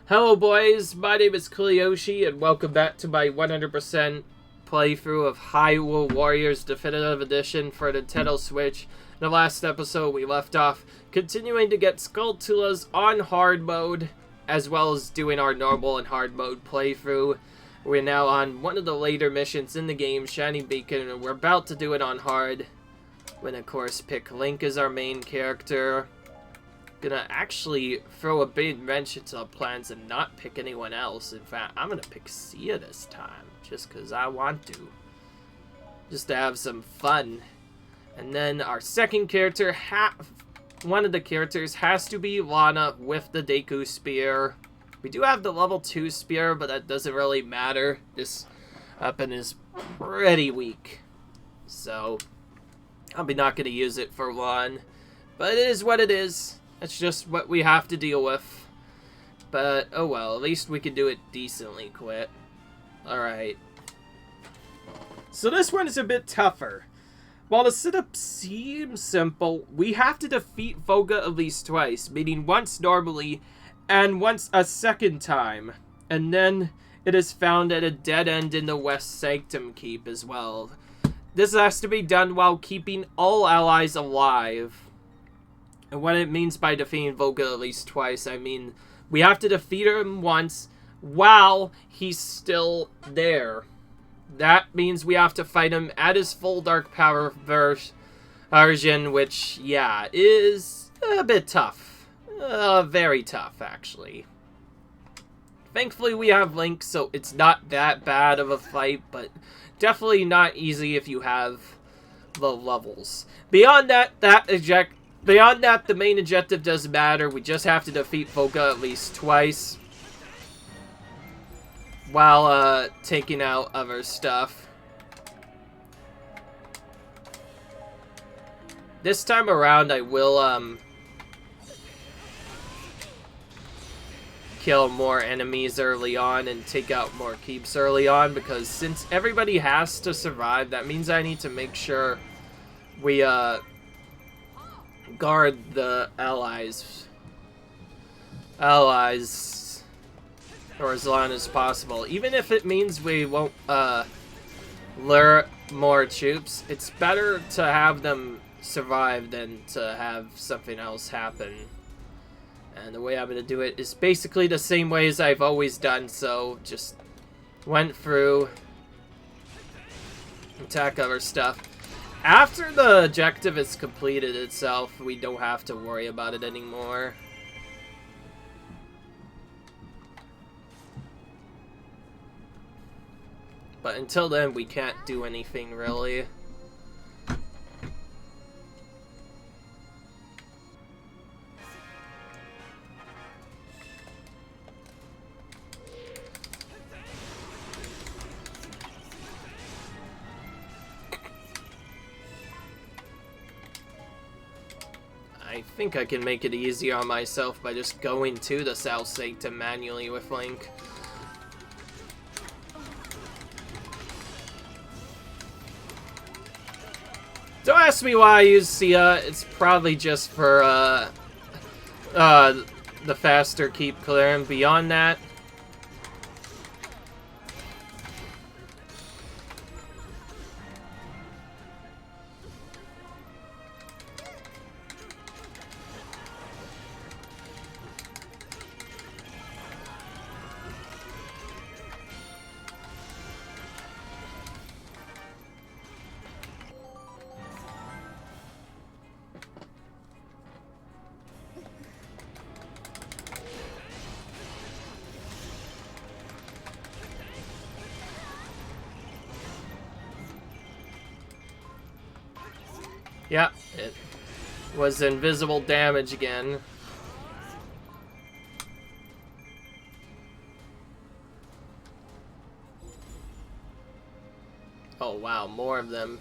Hello boys, my name is Kuliyoshi and welcome back to my 100% playthrough of Hyrule Warriors Definitive Edition for Nintendo Switch. In the last episode we left off continuing to get Skulltulas on hard mode, as well as doing our normal and hard mode playthrough. We're now on one of the later missions in the game, Shining Beacon, and we're about to do it on hard. When of course pick Link as our main character. Gonna actually throw a big wrench into the plans and not pick anyone else. In fact, I'm gonna pick Sia this time, just because I want to. Just to have some fun. And then our second character, one of the characters has to be Lana with the Deku Spear. We do have the level 2 spear, but that doesn't really matter. This weapon is pretty weak. So, I'll be not gonna use it for one. But it is what it is. That's just what we have to deal with. But, oh well, at least we can do it decently quick. Alright. So this one is a bit tougher. While the setup seems simple, we have to defeat Volga at least twice, meaning once normally, and once a second time. And then it is found at a dead end in the West Sanctum Keep as well. This has to be done while keeping all allies alive. And what it means by defeating Volga at least twice, I mean, we have to defeat him once while he's still there. That means we have to fight him at his full Dark Power version, which, yeah, is a bit tough. Very tough, actually. Thankfully, we have Link, so it's not that bad of a fight, but definitely not easy if you have the levels. Beyond that, the main objective doesn't matter. We just have to defeat Volga at least twice while taking out other stuff. This time around, I will kill more enemies early on and take out more keeps early on, because since everybody has to survive, that means I need to make sure we guard the allies for as long as possible. Even if it means we won't lure more troops, it's better to have them survive than to have something else happen. And the way I'm going to do it is basically the same way as I've always done, so just went through, attack other stuff. After the objective is completed itself, we don't have to worry about it anymore. But until then, we can't do anything really. I think I can make it easier on myself by just going to the South Sanctum manually with Link. Don't ask me why I use Sia. It's probably just for the faster keep clearing. Beyond that, yeah, it was invisible damage again. Oh wow, more of them.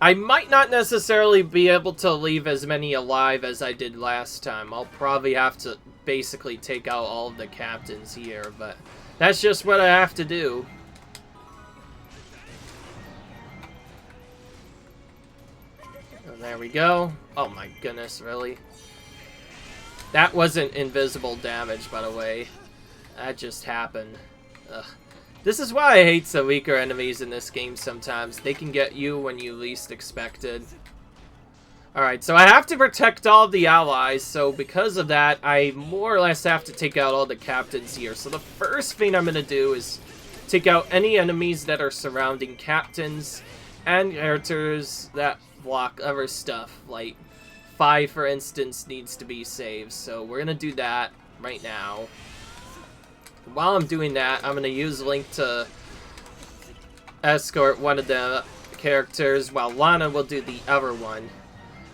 I might not necessarily be able to leave as many alive as I did last time. I'll probably have to basically take out all of the captains here, but that's just what I have to do. There we go. Oh my goodness, really? That wasn't invisible damage, by the way. That just happened. Ugh. This is why I hate the weaker enemies in this game sometimes. They can get you when you least expect it. Alright, so I have to protect all of the allies, so because of that, I more or less have to take out all the captains here. So the first thing I'm going to do is take out any enemies that are surrounding captains and characters that block other stuff. Like, Fi, for instance, needs to be saved, so we're going to do that right now. While I'm doing that, I'm going to use Link to escort one of the characters, while Lana will do the other one.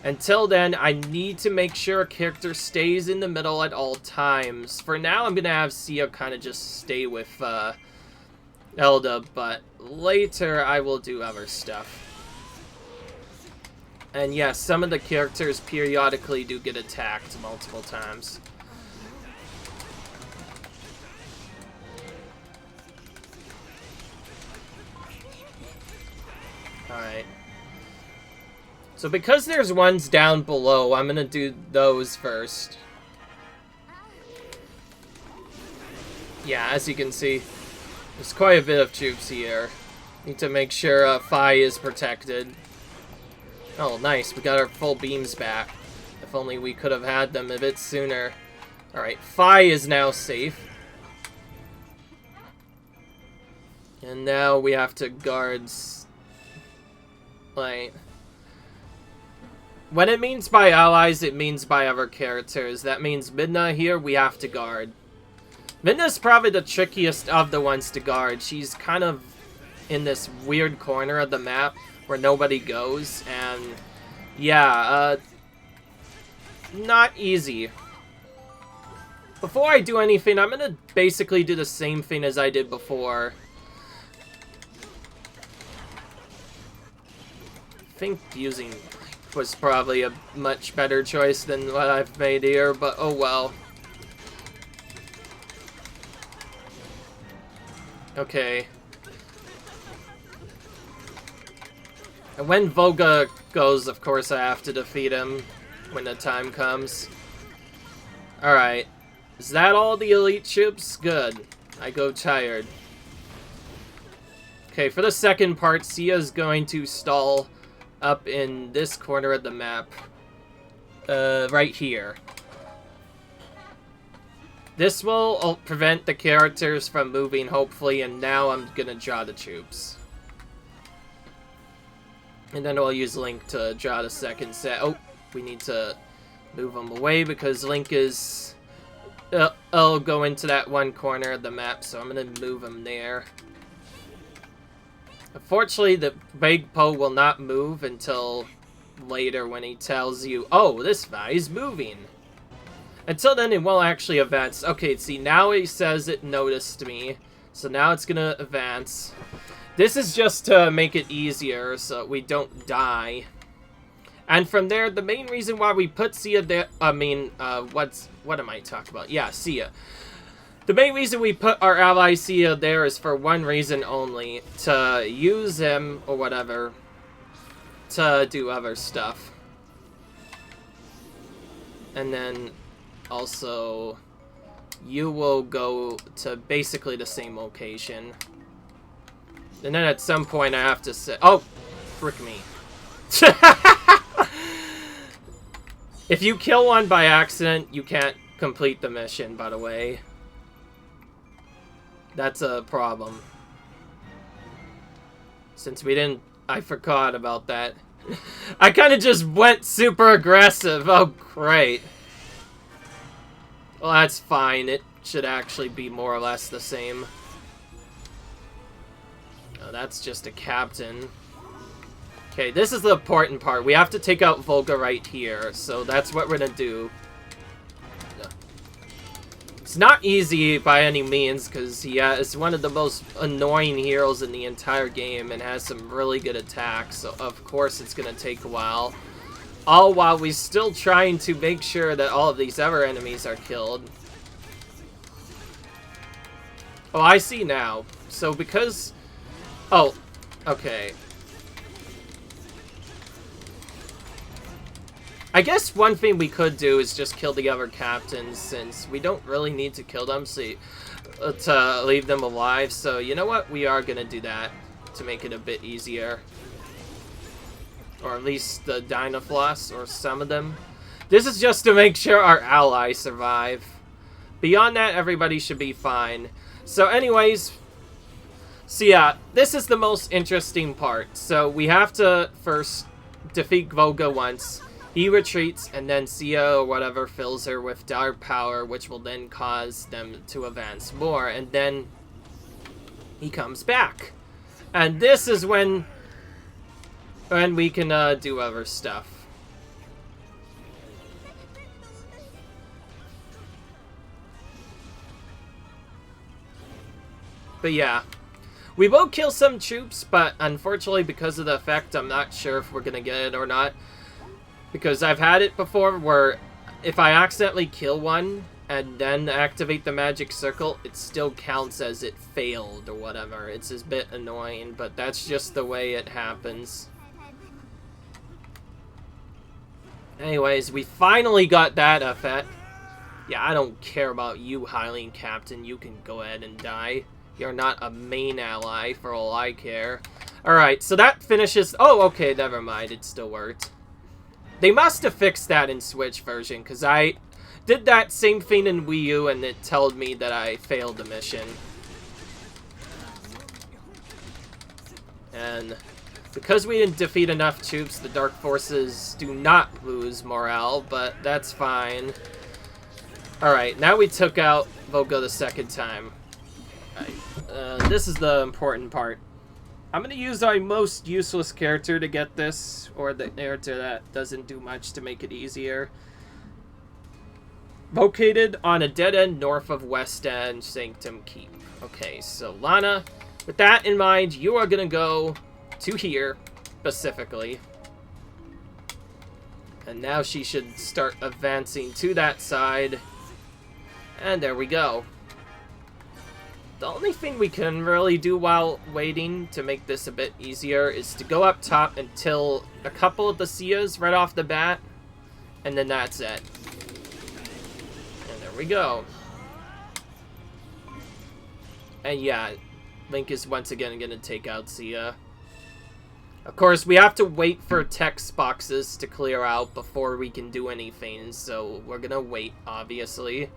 Until then, I need to make sure a character stays in the middle at all times. For now, I'm going to have Sia kind of just stay with Elda, but later I will do other stuff. And yes, some of the characters periodically do get attacked multiple times. Alright. So because there's ones down below, I'm gonna do those first. Yeah, as you can see, there's quite a bit of troops here. Need to make sure Fi is protected. Oh, nice. We got our full beams back. If only we could have had them a bit sooner. Alright, Fi is now safe. And now we have to guard... Like... When it means by allies, it means by other characters. That means Midna here, we have to guard. Midna's probably the trickiest of the ones to guard. She's kind of in this weird corner of the map where nobody goes, and yeah, not easy. Before I do anything, I'm gonna basically do the same thing as I did before. I think using was probably a much better choice than what I've made here, but oh well. Okay. And when Volga goes, of course I have to defeat him when the time comes. Alright. Is that all the elite troops? Good. I go tired. Okay, for the second part, Sia's going to stall up in this corner of the map. Right here. This will prevent the characters from moving, hopefully, and now I'm gonna draw the troops. And then I'll use Link to draw the second set. Oh, we need to move them away because Link is... I'll go into that one corner of the map, so I'm gonna move him there. Unfortunately, the big Poe will not move until later when he tells you, oh, this guy's moving. Until then, it won't actually advance. Okay, see, now he says it noticed me. So now it's gonna advance. This is just to make it easier so we don't die. And from there, the main reason why we put Sia there... what am I talking about? Yeah, Sia. The main reason we put our ally Sia there is for one reason only. To use him, or whatever, to do other stuff. And then, also, you will go to basically the same location. And then at some point I have to say... Oh! Frick me. If you kill one by accident, you can't complete the mission, by the way. That's a problem. Since we didn't... I forgot about that. I kind of just went super aggressive. Oh, great. Well, that's fine. It should actually be more or less the same. Oh, that's just a captain. Okay, this is the important part. We have to take out Volga right here, so that's what we're gonna do. It's not easy by any means, because yeah, it's one of the most annoying heroes in the entire game and has some really good attacks, so of course it's gonna take a while. All while we're still trying to make sure that all of these other enemies are killed. Oh, I see now. So because... Oh, okay. I guess one thing we could do is just kill the other captains, since we don't really need to kill them to leave them alive. So you know what? We are going to do that to make it a bit easier. Or at least the Dynafloss, or some of them. This is just to make sure our allies survive. Beyond that, everybody should be fine. So anyways, so yeah, this is the most interesting part. So we have to first defeat Volga once. He retreats, and then Sia or whatever fills her with dark power, which will then cause them to advance more. And then he comes back. And this is when we can do other stuff. But yeah, we will kill some troops, but unfortunately because of the effect, I'm not sure if we're going to get it or not. Because I've had it before where if I accidentally kill one and then activate the magic circle, it still counts as it failed or whatever. It's a bit annoying, but that's just the way it happens. Anyways, we finally got that effect. Yeah, I don't care about you, Hylian Captain. You can go ahead and die. You're not a main ally, for all I care. Alright, so that finishes... Oh, okay, never mind. It still worked. They must have fixed that in Switch version, because I did that same thing in Wii U, and it told me that I failed the mission. And because we didn't defeat enough troops, the Dark Forces do not lose morale, but that's fine. Alright, now we took out Volga the second time. This is the important part. I'm going to use our most useless character to get this, or the character that doesn't do much to make it easier. Located on a dead end north of West End Sanctum Keep. Okay, so Lana, with that in mind, you are going to go to here, specifically. And now she should start advancing to that side. And there we go. The only thing we can really do while waiting to make this a bit easier is to go up top and kill a couple of the Sias right off the bat, and then that's it. And there we go. And yeah, Link is once again going to take out Sia. Of course, we have to wait for text boxes to clear out before we can do anything, so we're going to wait, obviously.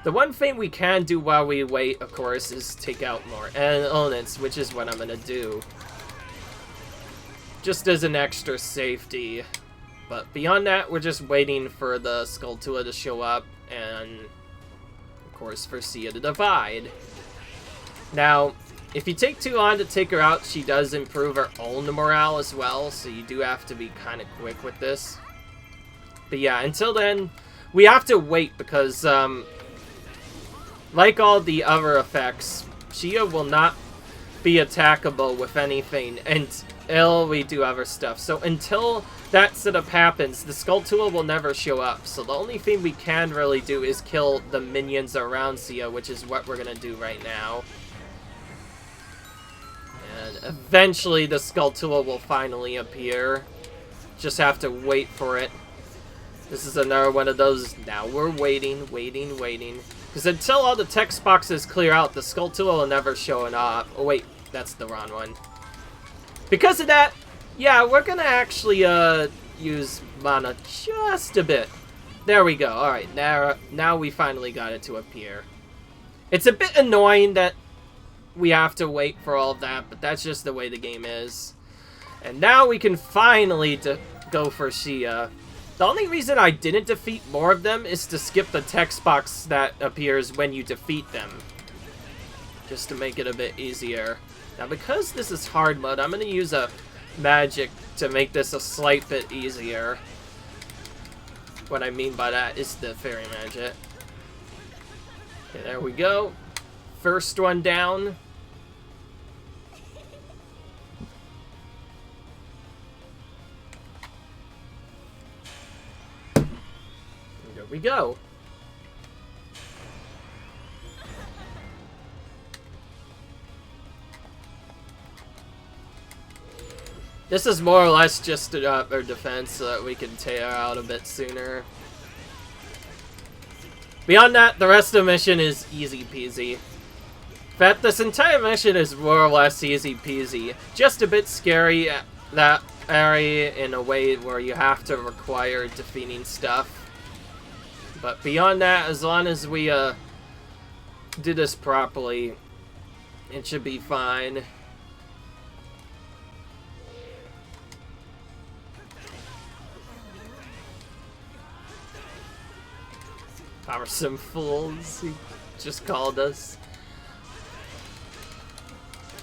The one thing we can do while we wait, of course, is take out more elements, which is what I'm going to do. Just as an extra safety. But beyond that, we're just waiting for the Skulltula to show up, and, of course, for Sia to divide. Now, if you take too long to take her out, she does improve her own morale as well, so you do have to be kind of quick with this. But yeah, until then, we have to wait because, like all the other effects, Shia will not be attackable with anything until we do other stuff. So until that setup happens, the Skulltula will never show up. So the only thing we can really do is kill the minions around Sia, which is what we're going to do right now. And eventually the Skulltula will finally appear. Just have to wait for it. This is another one of those, now we're waiting. Because until all the text boxes clear out, the Skulltula will never show up. Oh wait, that's the wrong one. Because of that, yeah, we're going to actually use mana just a bit. There we go. Alright, now we finally got it to appear. It's a bit annoying that we have to wait for all of that, but that's just the way the game is. And now we can finally go for Shia. The only reason I didn't defeat more of them is to skip the text box that appears when you defeat them. Just to make it a bit easier. Now, because this is hard mode, I'm going to use a magic to make this a slight bit easier. What I mean by that is the fairy magic. Okay, there we go. First one down. There we go. This is more or less just to up our defense so that we can tear out a bit sooner. Beyond that, the rest of the mission is easy peasy. In fact, this entire mission is more or less easy peasy. Just a bit scary at that area in a way where you have to require defeating stuff. But beyond that, as long as we do this properly, it should be fine. Are some fools, he just called us.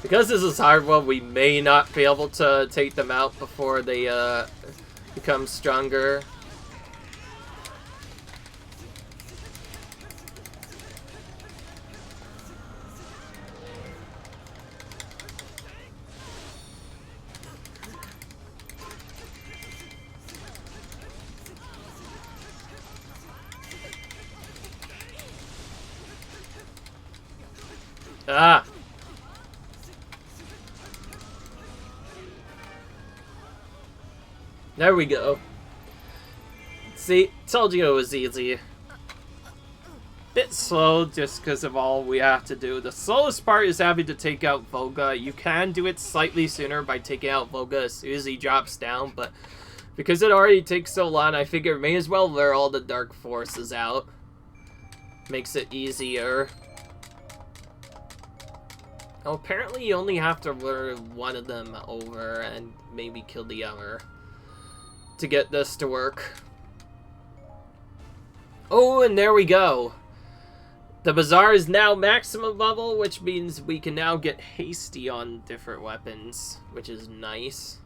Because this is hard one, we may not be able to take them out before they become stronger. Ah! There we go. See, told you it was easy. Bit slow just because of all we have to do. The slowest part is having to take out Volga. You can do it slightly sooner by taking out Volga as soon as he drops down, but because it already takes so long, I figure may as well lure all the dark forces out. Makes it easier. Oh, apparently you only have to lure one of them over and maybe kill the other to get this to work. Oh, and there we go. The Bazaar is now maximum level, which means we can now get hasty on different weapons, which is nice.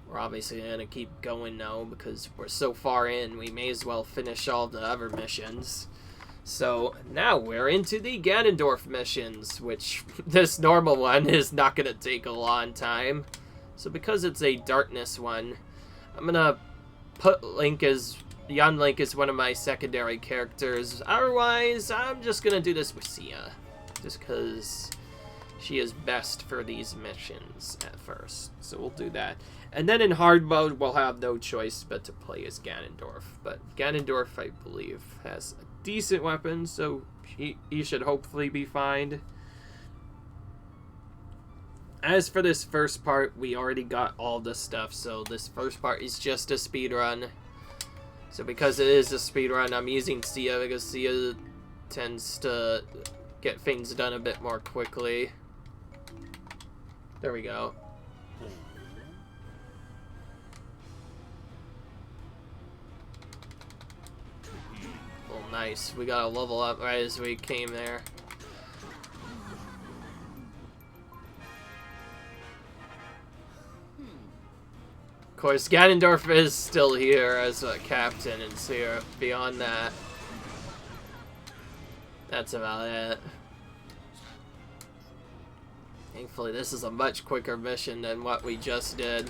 We're obviously going to keep going now because we're so far in, we may as well finish all the other missions. So now we're into the Ganondorf missions, which this normal one is not going to take a long time. So because it's a darkness one, I'm going to put Link as, Young Link as one of my secondary characters. Otherwise, I'm just going to do this with Sia, just because she is best for these missions at first. So we'll do that. And then in hard mode, we'll have no choice but to play as Ganondorf. But Ganondorf, I believe, has a decent weapon, so he should hopefully be fine. As for this first part, we already got all the stuff, so this first part is just a speed run. So because it is a speed run, I'm using Sia because Sia tends to get things done a bit more quickly. There we go. Oh, nice. We got a level up right as we came there. Of course, Ganondorf is still here as a captain, and so beyond that, that's about it. Thankfully, this is a much quicker mission than what we just did.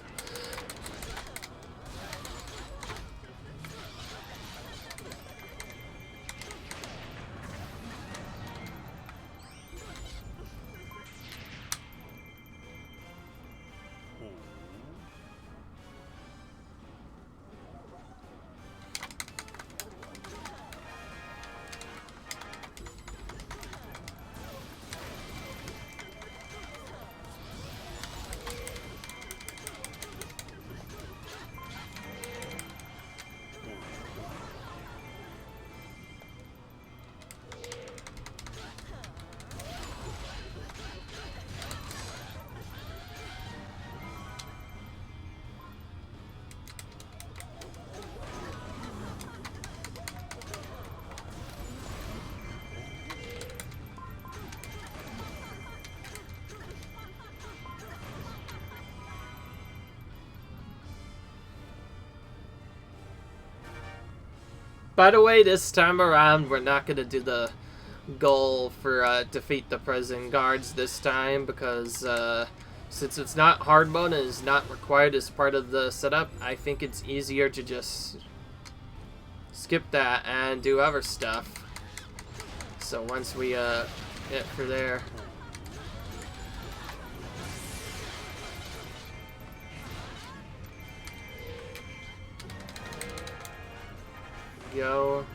By the way, this time around, we're not going to do the goal for defeat the prison guards this time, because since it's not hard mode and is not required as part of the setup, I think it's easier to just skip that and do other stuff. So once we get through there. go.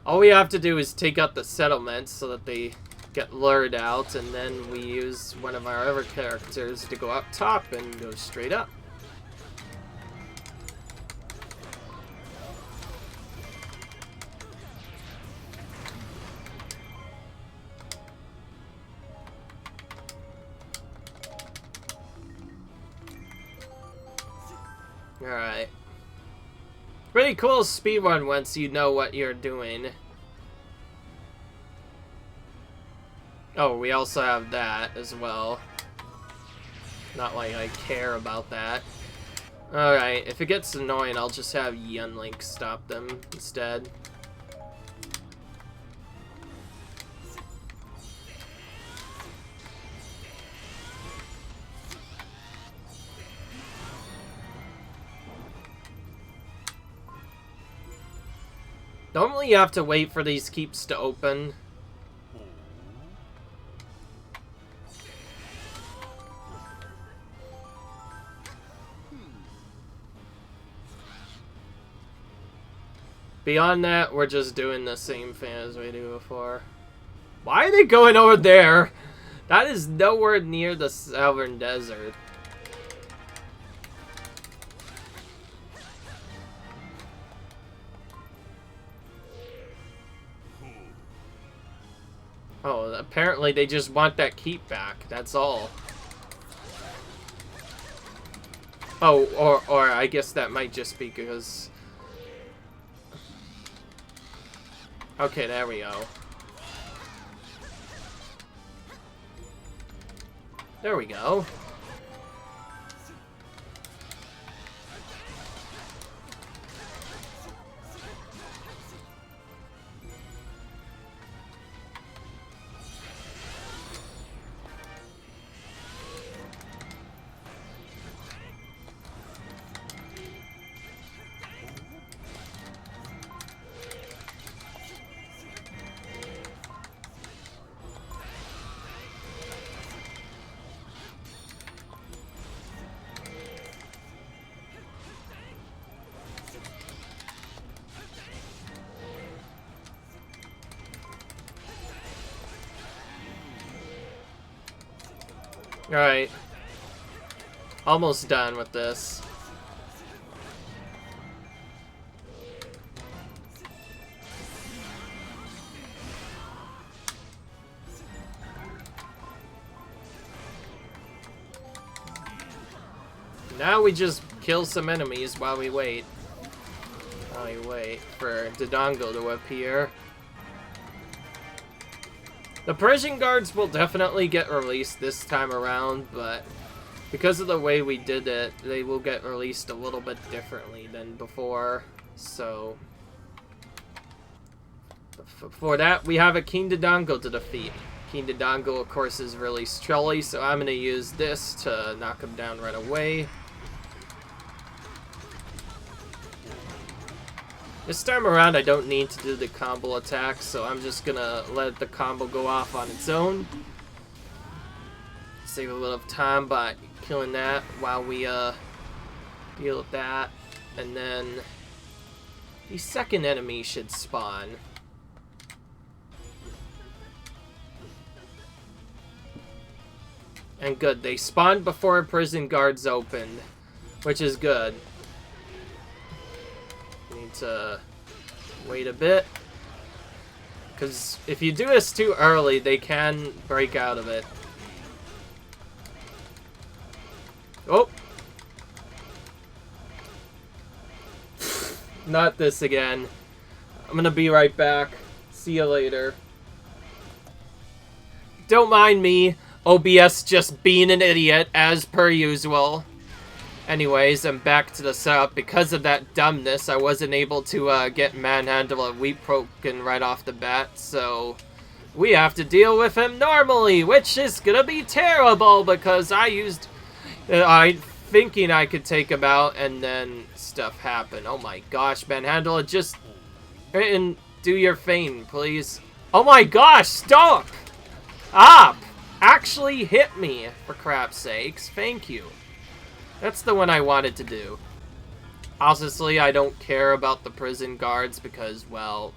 All we have to do is take out the settlements so that they get lured out, and then we use one of our other characters to go up top and go straight up. Alright. Pretty cool speedrun once you know what you're doing. Oh, we also have that as well. Not like I care about that. Alright, if it gets annoying, I'll just have Yunlink stop them instead. Normally you have to wait for these keeps to open. Beyond that, we're just doing the same thing as we do before. Why are they going over there? That is nowhere near the Southern Desert. Oh, apparently they just want that keep back. That's all. Oh, or I guess that might just be because... Okay, there we go. There we go. Alright. Almost done with this. Now we just kill some enemies while we wait. While we wait for the Dango to appear. The Persian guards will definitely get released this time around, but because of the way we did it, they will get released a little bit differently than before. So, for that, we have a King Dango to defeat. King Dango, of course, is really strolly, so I'm going to use this to knock him down right away. This time around, I don't need to do the combo attack, so I'm just gonna let the combo go off on its own. Save a little time by killing that while we deal with that. And then the second enemy should spawn. And good, they spawned before prison guards opened, which is good. Need to wait a bit, because if you do this too early, they can break out of it. Oh! Not this again. I'm gonna be right back. See you later. Don't mind me. OBS just being an idiot, as per usual. Anyways, I'm back to the setup. Because of that dumbness, I wasn't able to get Manhandle and Wheat broken right off the bat, so we have to deal with him normally, which is gonna be terrible because I used... thinking I could take him out, and then stuff happened. Oh my gosh, Manhandle, just... And do your thing, please. Oh my gosh, stop! Up! Actually hit me, for crap's sakes. Thank you. That's the one I wanted to do. Honestly, I don't care about the prison guards because, well,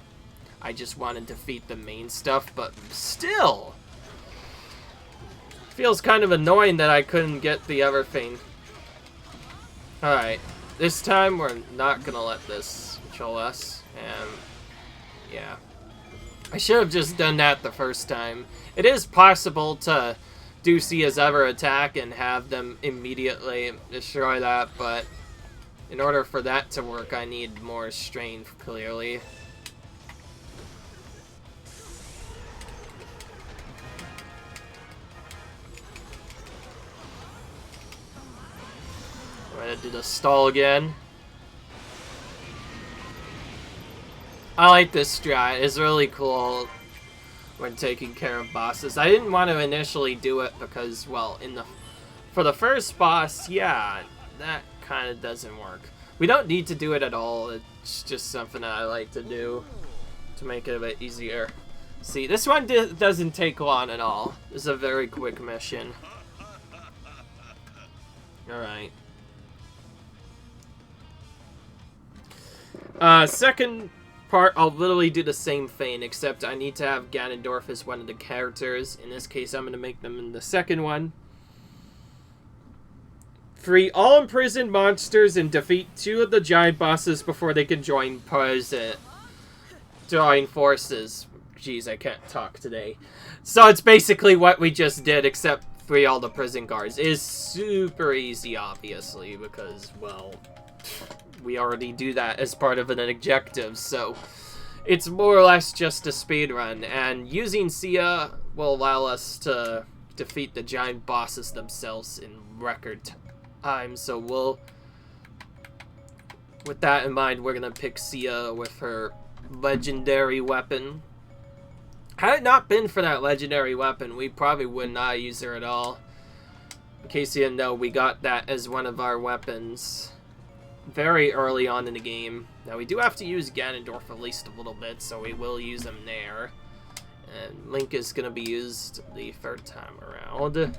I just want to defeat the main stuff, but still! Feels kind of annoying that I couldn't get the everything. Alright, this time we're not gonna let this kill us, and yeah. I should have just done that the first time. It is possible to do Sia's ever attack and have them immediately destroy that, but in order for that to work, I need more strength, clearly. I'm gonna do the stall again. I like this strat. It's really cool when taking care of bosses. I didn't want to initially do it because, well, for the first boss, yeah, that kind of doesn't work. We don't need to do it at all. It's just something that I like to do to make it a bit easier. See, this one doesn't take long at all. It's a very quick mission. Alright. Second part, I'll literally do the same thing, except I need to have Ganondorf as one of the characters. In this case, I'm going to make them in the second one. Free all imprisoned monsters and defeat 2 of the giant bosses before they can join forces. Jeez, I can't talk today. So it's basically what we just did, except free all the prison guards. It is super easy, obviously, because, well, we already do that as part of an objective, so it's more or less just a speedrun, and using Sia will allow us to defeat the giant bosses themselves in record time, so with that in mind, we're gonna pick Sia with her legendary weapon. Had it not been for that legendary weapon, we probably would not use her at all. In case you didn't know, we got that as one of our weapons very early on in the game. Now, we do have to use Ganondorf at least a little bit, so we will use him there. And Link is going to be used the third time around.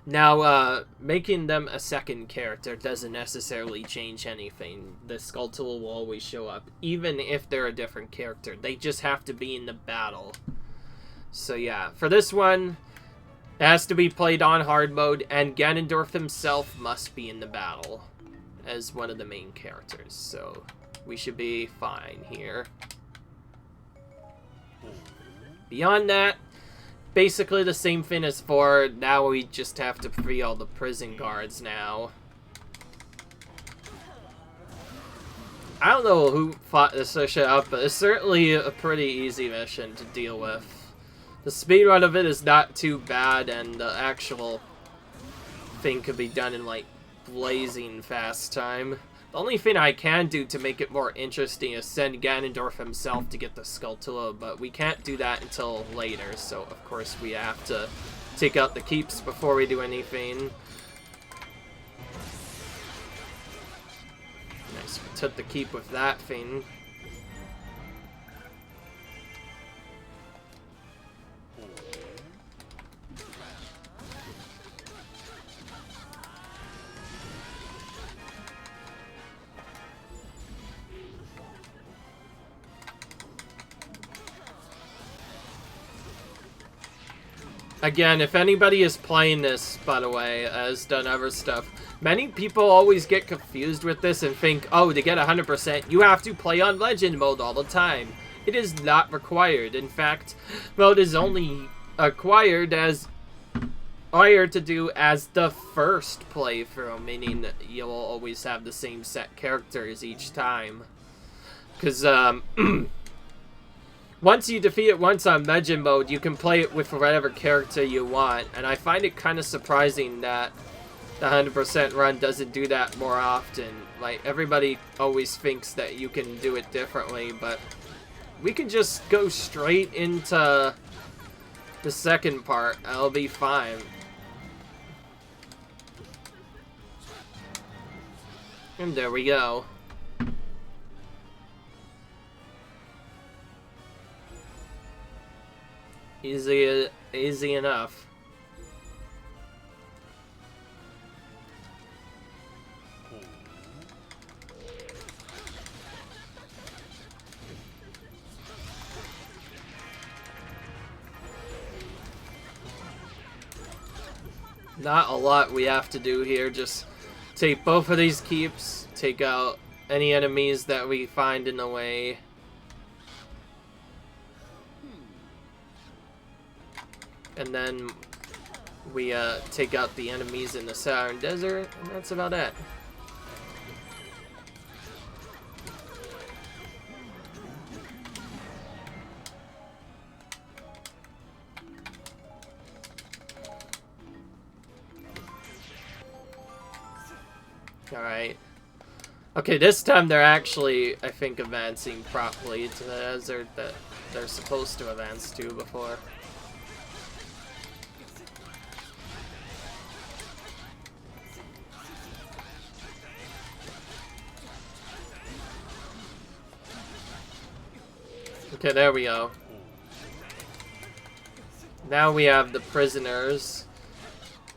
Now, making them a second character doesn't necessarily change anything. The Skulltula will always show up, even if they're a different character. They just have to be in the battle. So yeah, for this one, it has to be played on hard mode, and Ganondorf himself must be in the battle as one of the main characters. So we should be fine here. Beyond that, basically the same thing as before. Now we just have to free all the prison guards now. I don't know who fought this mission up, but it's certainly a pretty easy mission to deal with. The speedrun of it is not too bad, and the actual thing could be done in, like, blazing fast time. The only thing I can do to make it more interesting is send Ganondorf himself to get the Skulltula, but we can't do that until later, so of course we have to take out the keeps before we do anything. Nice, we took the keep with that thing. Again, if anybody is playing this, by the way, has done other stuff, many people always get confused with this and think, oh, to get 100%, you have to play on Legend mode all the time. It is not required. In fact, mode is only acquired to do as the first playthrough, meaning you'll always have the same set characters each time. Because, once you defeat it once on Legend mode, you can play it with whatever character you want, and I find it kind of surprising that the 100% run doesn't do that more often. Like, everybody always thinks that you can do it differently, but we can just go straight into the second part. I'll be fine. And there we go. Easy enough. Not a lot we have to do here, just take both of these keeps, take out any enemies that we find in the way. And then we take out the enemies in the Southern Desert, and that's about it. Alright. Okay, this time they're actually, I think, advancing properly to the desert that they're supposed to advance to before. Okay, there we go. Now we have the prisoners.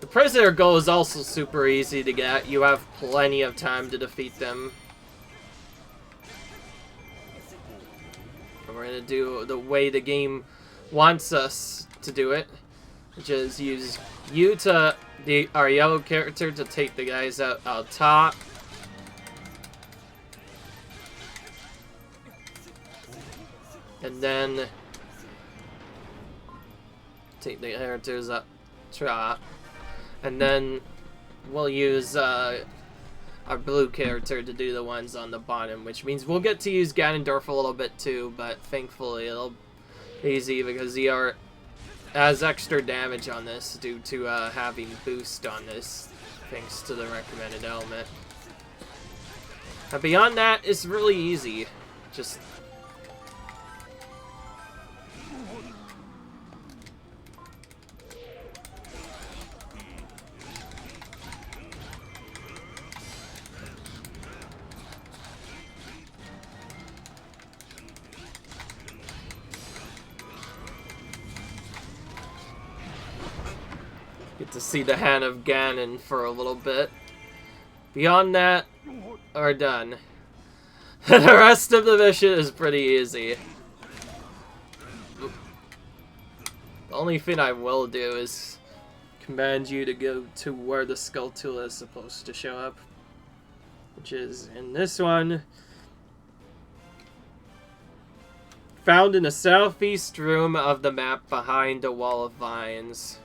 The prisoner goal is also super easy to get. You have plenty of time to defeat them. And we're gonna do the way the game wants us to do it, which is use you to our yellow character to take the guys out top. And then take the characters up top. And then we'll use our blue character to do the ones on the bottom, which means we'll get to use Ganondorf a little bit too, but thankfully it'll be easy because he has extra damage on this due to having boost on this, thanks to the recommended element. And beyond that, it's really easy. Just get to see the hand of Ganon for a little bit. Beyond that, we're done. The rest of the mission is pretty easy. The only thing I will do is command you to go to where the Skulltula is supposed to show up, which is in this one. Found in the southeast room of the map behind a wall of vines.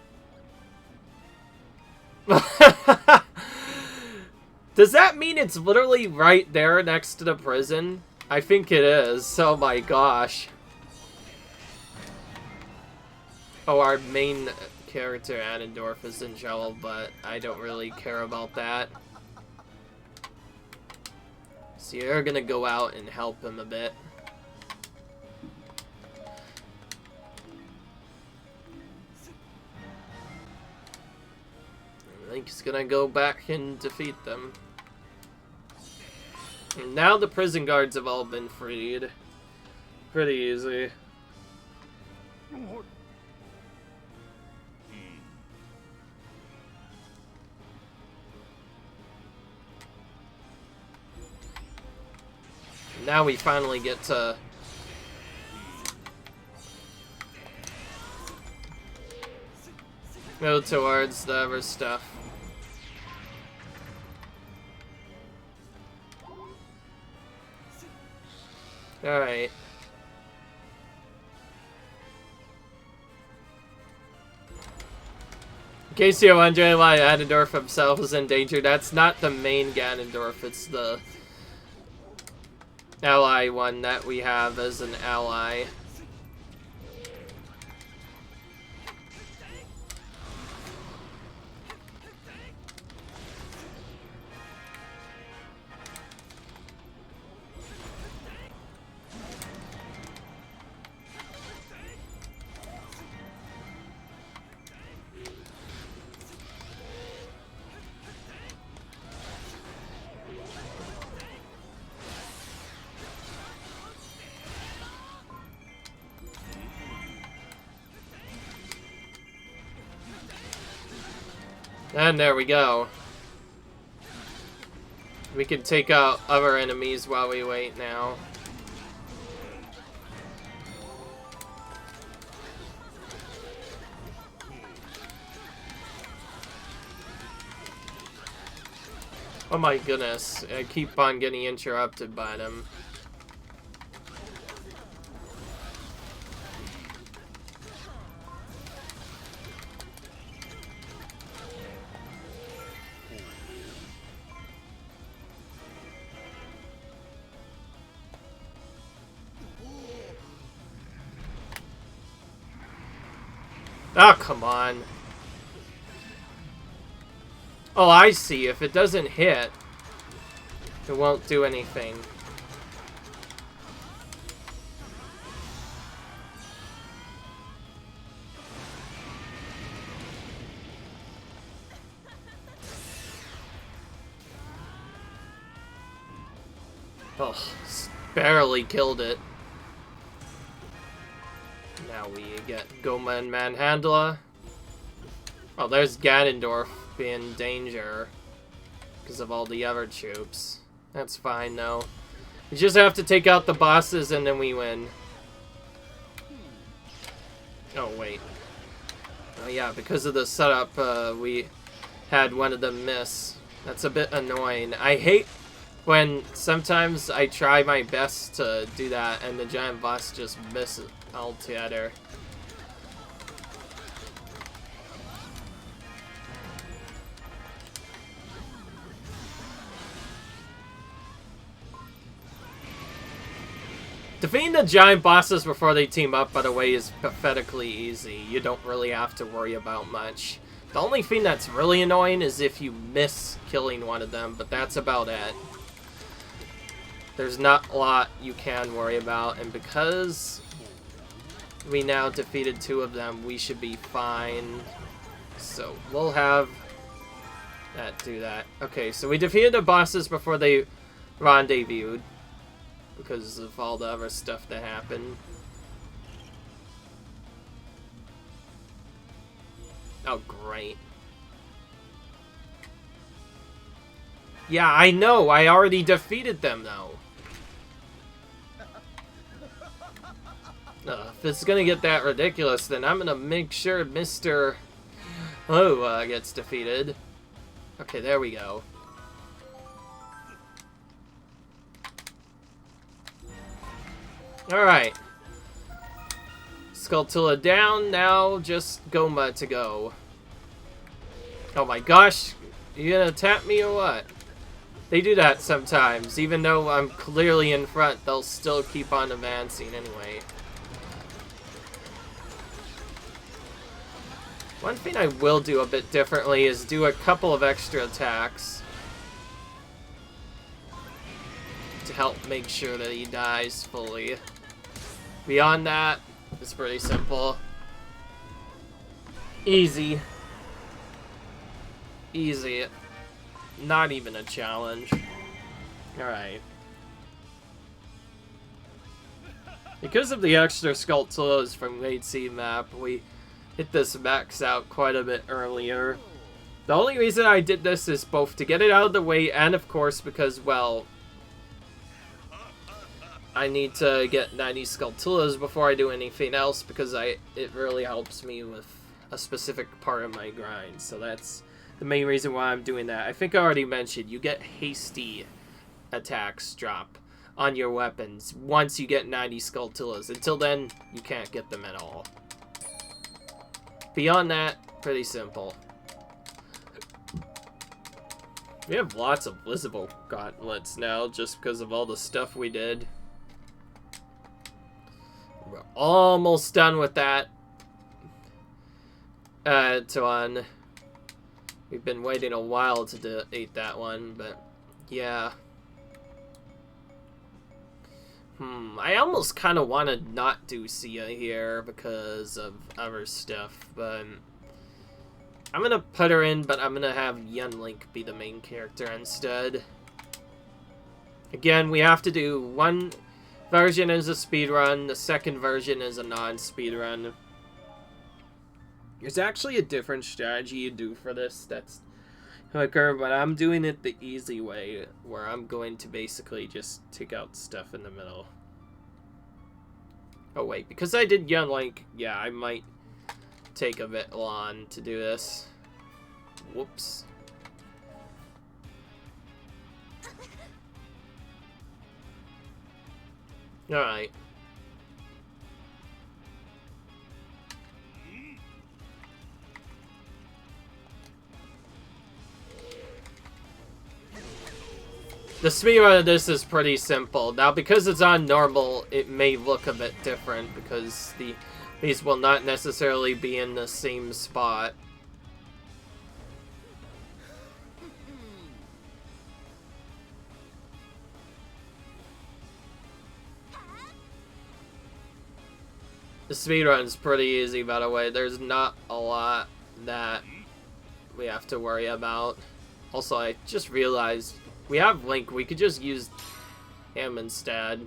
Does that mean it's literally right there next to the prison? I think it is. Oh my gosh. Oh, our main character, Ganondorf, is in trouble, but I don't really care about that. So you're gonna go out and help him a bit. Link's gonna go back and defeat them. And now the prison guards have all been freed. Pretty easy. Now we finally get to go towards the other stuff. Alright. In case you're wondering why Ganondorf himself is in danger, that's not the main Ganondorf, it's the ally one that we have as an ally. And there we go. We can take out other enemies while we wait now. Oh my goodness, I keep on getting interrupted by them. Oh, come on. Oh, I see. If it doesn't hit, it won't do anything. Oh, barely killed it. Now we get Goma and Manhandla. Oh, there's Ganondorf being in danger because of all the other troops. That's fine, though. We just have to take out the bosses and then we win. Oh, wait. Oh, yeah, because of the setup, we had one of them miss. That's a bit annoying. I hate when sometimes I try my best to do that and the giant boss just misses altogether. Defeating the giant bosses before they team up, by the way, is pathetically easy. You don't really have to worry about much. The only thing that's really annoying is if you miss killing one of them, but that's about it. There's not a lot you can worry about, and because we now defeated two of them, we should be fine. So we'll have that do that. Okay, so we defeated the bosses before they rendezvoused because of all the other stuff that happened. Oh, great. Yeah, I know. I already defeated them, though. If it's gonna get that ridiculous, then I'm gonna make sure Mr. Oh gets defeated. Okay, there we go. Alright. Skulltula down, now just Goma to go. Oh my gosh, you gonna tap me or what? They do that sometimes, even though I'm clearly in front, they'll still keep on advancing anyway. One thing I will do a bit differently is do a couple of extra attacks to help make sure that he dies fully. Beyond that, it's pretty simple. Easy. Easy. Not even a challenge. Alright. Because of the extra Skulltulas from Late Sea map, we hit this max out quite a bit earlier. The only reason I did this is both to get it out of the way and, of course, because, well, I need to get 90 Skulltulas before I do anything else, because it really helps me with a specific part of my grind. So that's the main reason why I'm doing that. I think I already mentioned, you get hasty attacks drop on your weapons once you get 90 Skulltulas. Until then, you can't get them at all. Beyond that, pretty simple. We have lots of visible gauntlets now, just because of all the stuff we did. We're almost done with that. We've been waiting a while to delete that one, but yeah. I almost kind of want to not do Sia here because of other stuff, but I'm going to put her in, but I'm going to have Yunlink be the main character instead. Again, we have to do one version is a speedrun, the second version is a non-speedrun. There's actually a different strategy you do for this that's quicker, but I'm doing it the easy way, where I'm going to basically just take out stuff in the middle. Oh wait, because I did Yunlink, yeah, I might take a bit long to do this. Whoops. Alright. The speedrun of this is pretty simple. Now, because it's on normal, it may look a bit different because these will not necessarily be in the same spot. The speedrun's pretty easy, by the way. There's not a lot that we have to worry about. Also, I just realized we have Link. We could just use him instead.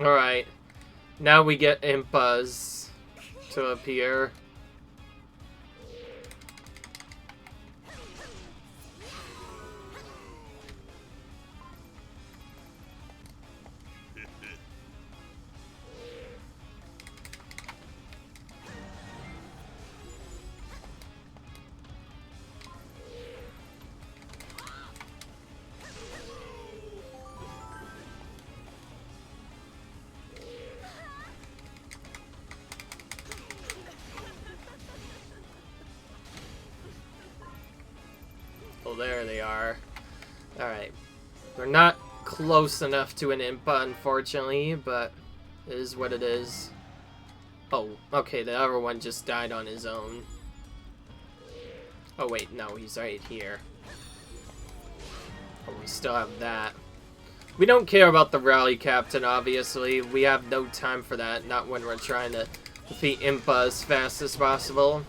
Alright, now we get Impas to appear. Oh, there they are. Alright. They're not close enough to an Impa, unfortunately, but it is what it is. Oh, okay, the other one just died on his own. Oh, wait, no, he's right here. Oh, we still have that. We don't care about the rally captain, obviously. We have no time for that, not when we're trying to defeat Impa as fast as possible.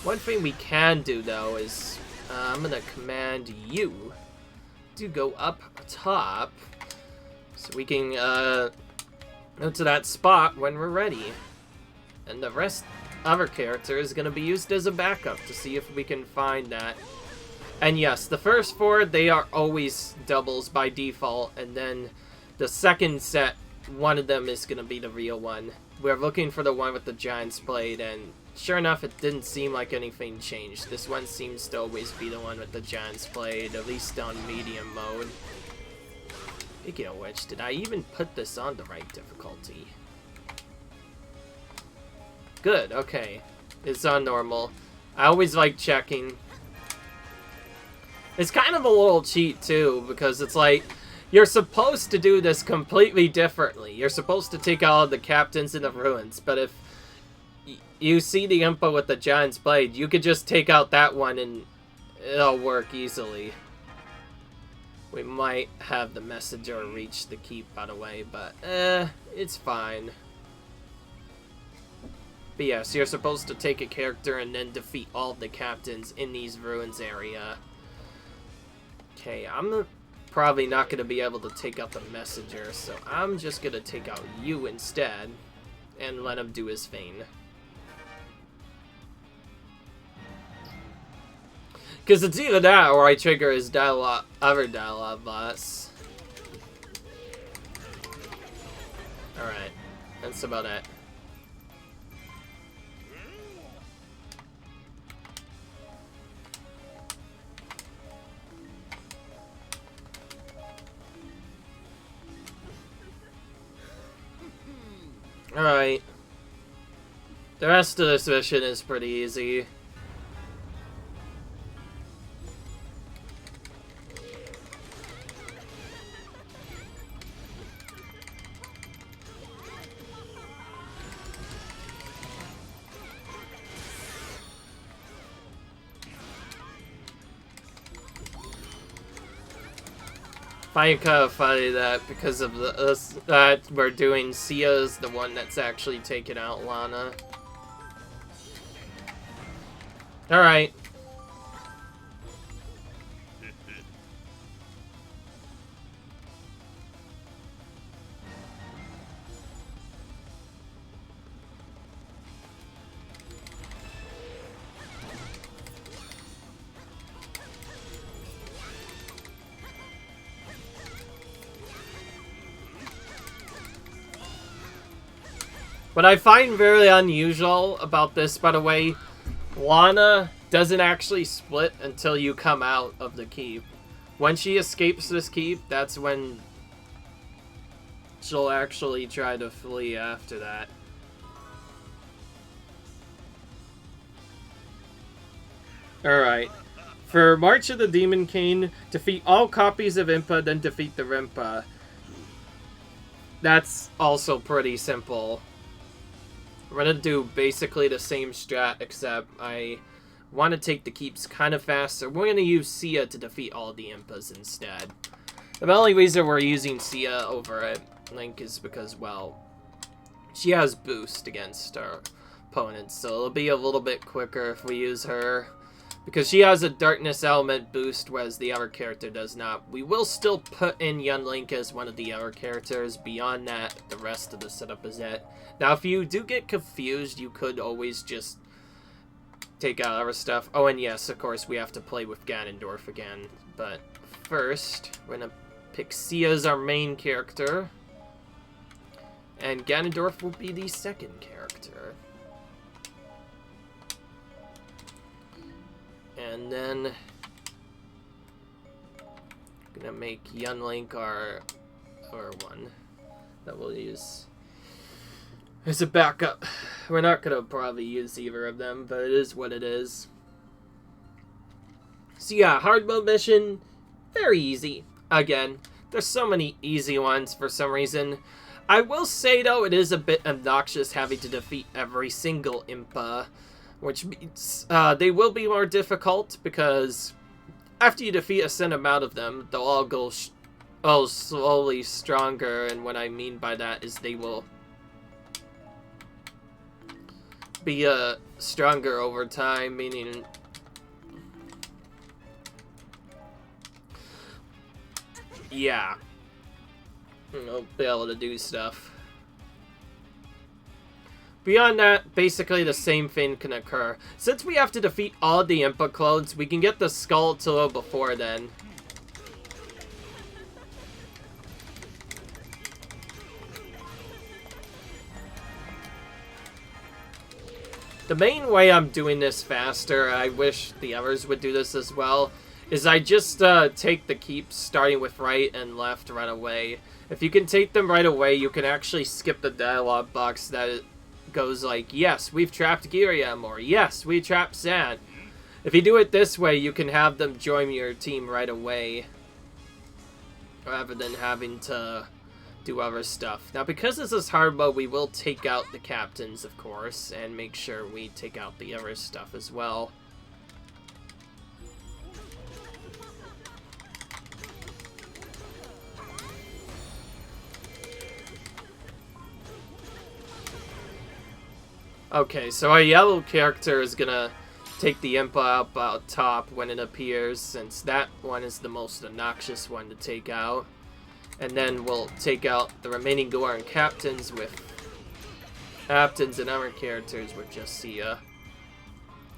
One thing we can do, though, is I'm gonna command you to go up top so we can go to that spot when we're ready. And the rest other character is gonna be used as a backup to see if we can find that. And yes, the first four, they are always doubles by default, and then the second set, one of them is gonna be the real one. We're looking for the one with the Giant's Blade, and sure enough, it didn't seem like anything changed. This one seems to always be the one with the Giant's Blade, at least on medium mode. Speaking of which, did I even put this on the right difficulty? Good, okay. It's on normal. I always like checking. It's kind of a little cheat, too, because it's like, you're supposed to do this completely differently. You're supposed to take all of the captains in the ruins, but if you see the Impa with the Giant's Blade, you could just take out that one and it'll work easily. We might have the messenger reach the keep, by the way, but it's fine. But yes, you're supposed to take a character and then defeat all of the captains in these ruins area. Okay, I'm probably not going to be able to take out the messenger, so I'm just going to take out you instead and let him do his thing. Because it's either that or I trigger his dialogue, other dialogue boss. Alright, that's about it. Alright. The rest of this mission is pretty easy. I find kind of funny that because of that we're doing Sia's the one that's actually taking out Lana. Alright. What I find very unusual about this, by the way, Lana doesn't actually split until you come out of the keep. When she escapes this keep, that's when she'll actually try to flee after that. Alright. For March of the Demon King, defeat all copies of Impa, then defeat the Rimpa. That's also pretty simple. We're gonna do basically the same strat, except I want to take the keeps kind of faster. We're gonna use Sia to defeat all the Impas instead. The only reason we're using Sia over Link is because, well, she has boost against our opponents, so it'll be a little bit quicker if we use her. Because she has a darkness element boost, whereas the other character does not. We will still put in Young Link as one of the other characters. Beyond that, the rest of the setup is it. Now, if you do get confused, you could always just take out other stuff. Oh, and yes, of course, we have to play with Ganondorf again. But first, we're going to pick Sia as our main character. And Ganondorf will be the second character. And then I'm gonna make Young Link our one that we'll use as a backup. We're not gonna probably use either of them, but it is what it is. So yeah, hard mode mission, very easy. Again, there's so many easy ones for some reason. I will say though, it is a bit obnoxious having to defeat every single Impa. Which means they will be more difficult because after you defeat a set amount of them, they'll all go slowly stronger. And what I mean by that is they will be stronger over time, meaning yeah, they'll be able to do stuff. Beyond that, basically the same thing can occur. Since we have to defeat all the Impa clones, we can get the Skulltula before then. The main way I'm doing this faster, I wish the others would do this as well, is I just take the keeps starting with right and left right away. If you can take them right away, you can actually skip the dialogue box that goes like, yes, we've trapped Giriam, or yes, we trapped Zant. If you do it this way, you can have them join your team right away, rather than having to do other stuff. Now, because this is hard mode, we will take out the captains, of course, and make sure we take out the other stuff as well. Okay, so our yellow character is gonna take the Impa out top when it appears, since that one is the most obnoxious one to take out. And then we'll take out the remaining Goron captains with captains and other characters with just Sia.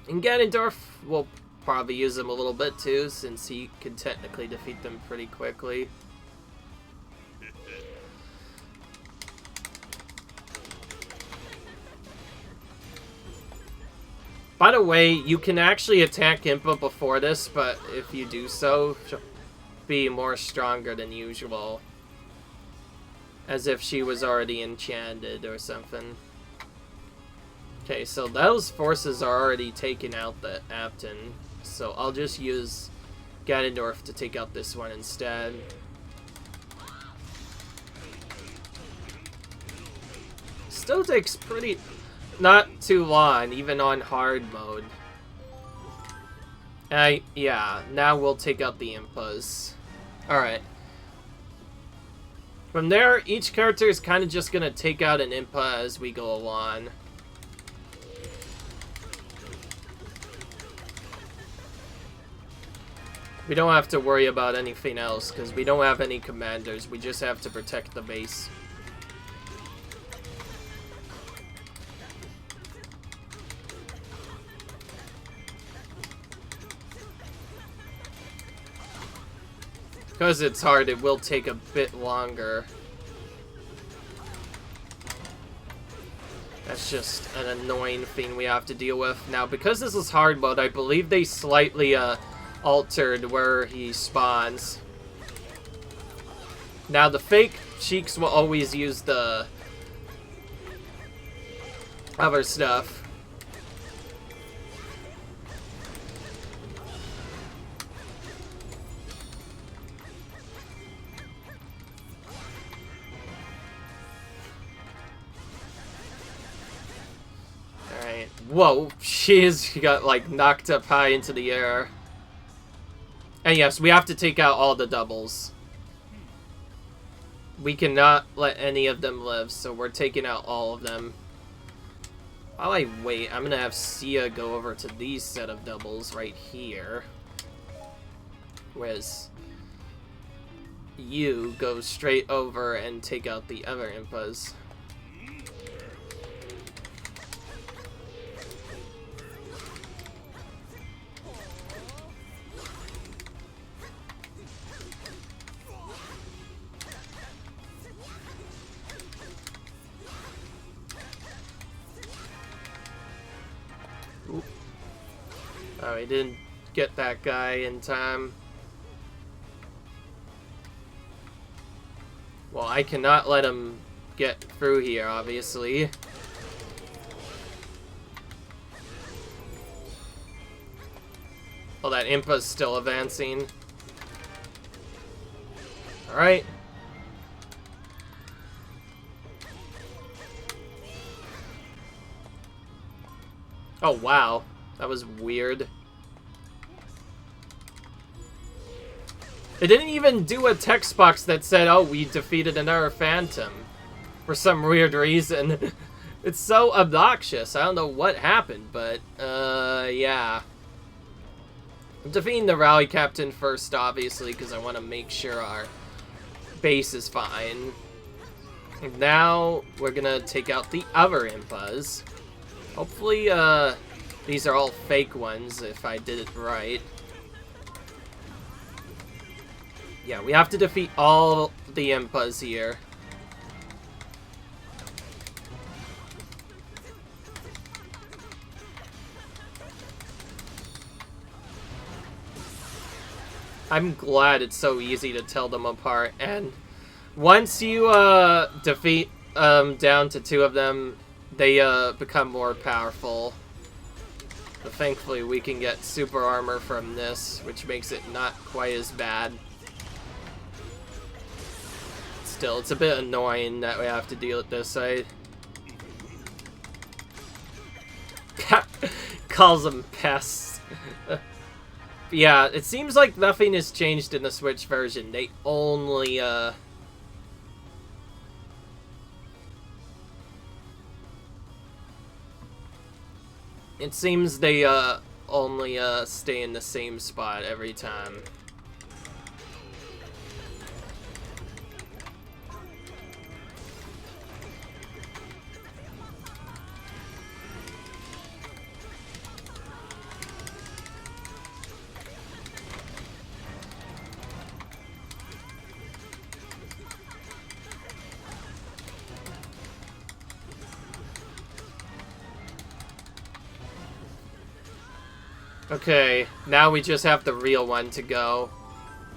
And Ganondorf, we'll probably use him a little bit too, since he can technically defeat them pretty quickly. By the way, you can actually attack Impa before this, but if you do so, she'll be more stronger than usual. As if she was already enchanted or something. Okay, so those forces are already taking out the Apton, so I'll just use Ganondorf to take out this one instead. Still takes not too long, even on hard mode. Yeah, now we'll take out the Impas. Alright. From there, each character is kind of just going to take out an Impa as we go along. We don't have to worry about anything else, because we don't have any commanders. We just have to protect the base. Because it's hard, it will take a bit longer. That's just an annoying thing we have to deal with. Now, because this is hard mode, I believe they slightly altered where he spawns. Now, the fake Sheiks will always use the other stuff. Alright. Whoa, she got, like, knocked up high into the air. And yes, we have to take out all the doubles. We cannot let any of them live, so we're taking out all of them. While I wait, I'm gonna have Sia go over to these set of doubles right here. Whereas you go straight over and take out the other Impas. Oh, he didn't get that guy in time. Well, I cannot let him get through here, obviously. Well, that Impa's still advancing. Alright. Oh, wow. That was weird. It didn't even do a text box that said, oh, we defeated another Phantom. For some weird reason. It's so obnoxious. I don't know what happened, but, yeah. I'm defeating the rally captain first, obviously, because I want to make sure our base is fine. And now, we're gonna take out the other Impas. Hopefully, these are all fake ones, if I did it right. Yeah, we have to defeat all the Impas here. I'm glad it's so easy to tell them apart, and once you defeat down to 2 of them, they become more powerful. But thankfully we can get super armor from this, which makes it not quite as bad. Still, it's a bit annoying that we have to deal with this side. Calls them pests. Yeah, it seems like nothing has changed in the Switch version. They only, it seems they, only, stay in the same spot every time. Okay, now we just have the real one to go.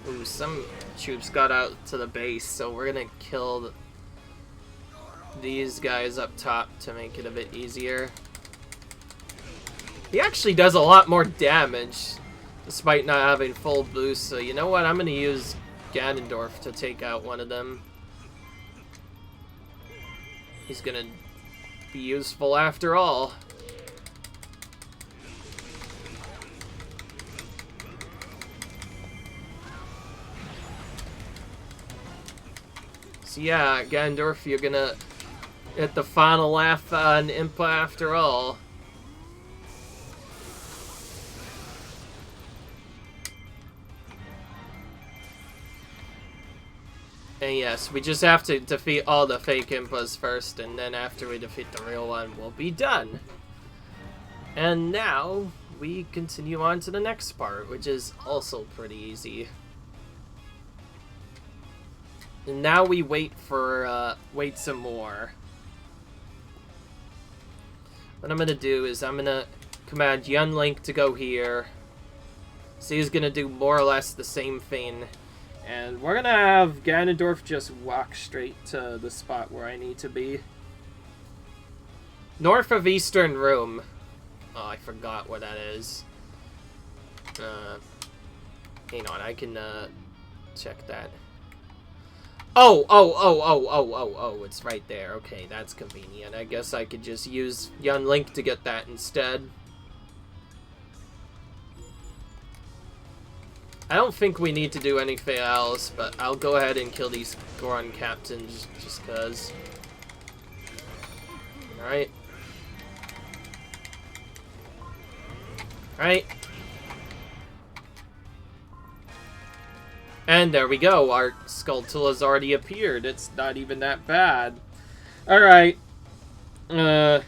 Ooh, some troops got out to the base, so we're gonna kill these guys up top to make it a bit easier. He actually does a lot more damage, despite not having full boost, so you know what? I'm gonna use Ganondorf to take out one of them. He's gonna be useful after all. So yeah, Ganondorf, you're gonna hit the final laugh on Impa after all. And yes, we just have to defeat all the fake Impas first, and then after we defeat the real one, we'll be done. And now, we continue on to the next part, which is also pretty easy. And now we wait for, wait some more. what I'm gonna do is I'm gonna command Link to go here. So he's gonna do more or less the same thing. And we're gonna have Ganondorf just walk straight to the spot where I need to be. North of Eastern Room. Oh, I forgot what that is. Hang on, I can check that. Oh, it's right there. Okay, that's convenient. I guess I could just use Link to get that instead. I don't think we need to do anything else, but I'll go ahead and kill these Goron captains just cause. Alright. Alright. And there we go, our Skulltulas already appeared. It's not even that bad. Alright. No.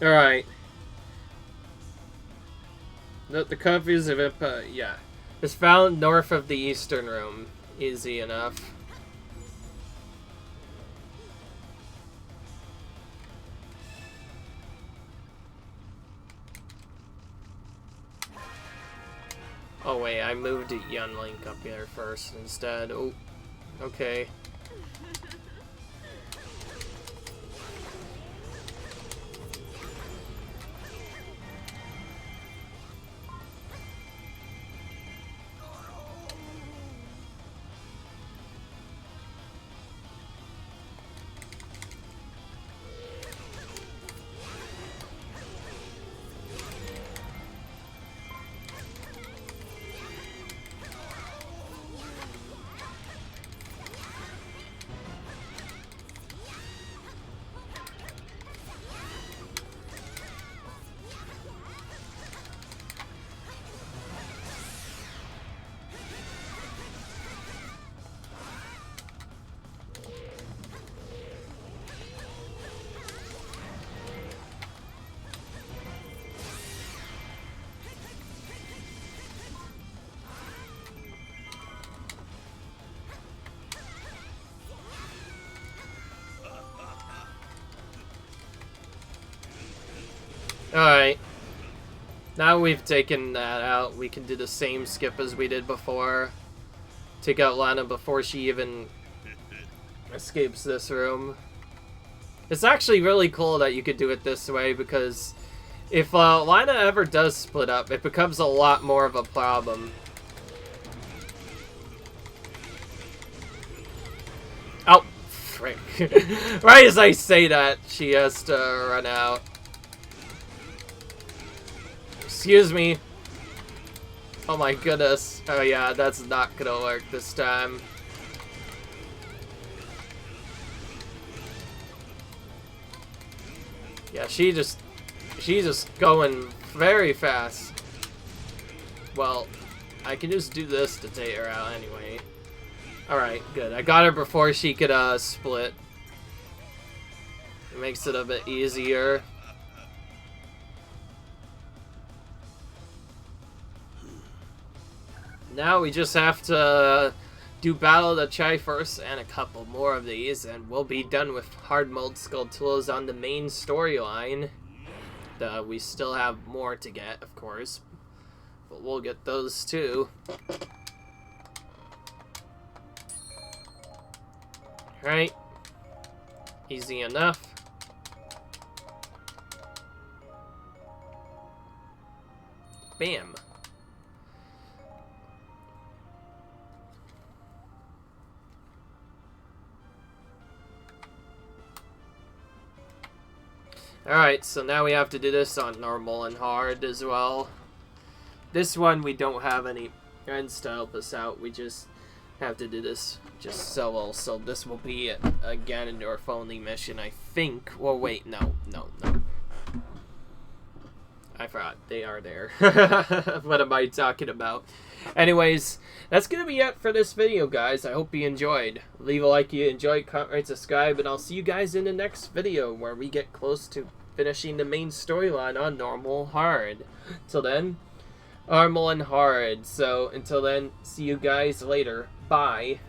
Alright. The copies of it, yeah. It's found north of the Eastern Room. Easy enough. Oh wait, I moved Link up here first instead. Oh, okay. Alright. Now we've taken that out, we can do the same skip as we did before. Take out Lana before she even escapes this room. It's actually really cool that you could do it this way, because if Lana ever does split up, it becomes a lot more of a problem. Oh, frick. Right as I say that, she has to run out. Excuse me. Oh my goodness. Oh yeah, that's not gonna work this time. Yeah, she's just going very fast. Well, I can just do this to take her out anyway. Alright, good. I got her before she could split. It makes it a bit easier. Now we just have to do Battle of the Triforce and a couple more of these, and we'll be done with hard mode Skulltulas on the main storyline. We still have more to get, of course, but we'll get those too. Alright. Easy enough. Bam. Alright, so now we have to do this on normal and hard as well. This one we don't have any friends to help us out, we just have to do this just solo, so this will be a Ganondorf only mission, I think. Well, wait, no. I forgot, they are there. What am I talking about? Anyways, that's gonna be it for this video, guys. I hope you enjoyed. Leave a like if you enjoyed, comment, rate, subscribe, and I'll see you guys in the next video where we get close to finishing the main storyline on normal hard. Till then, Armel and Hard. So until then, see you guys later. Bye.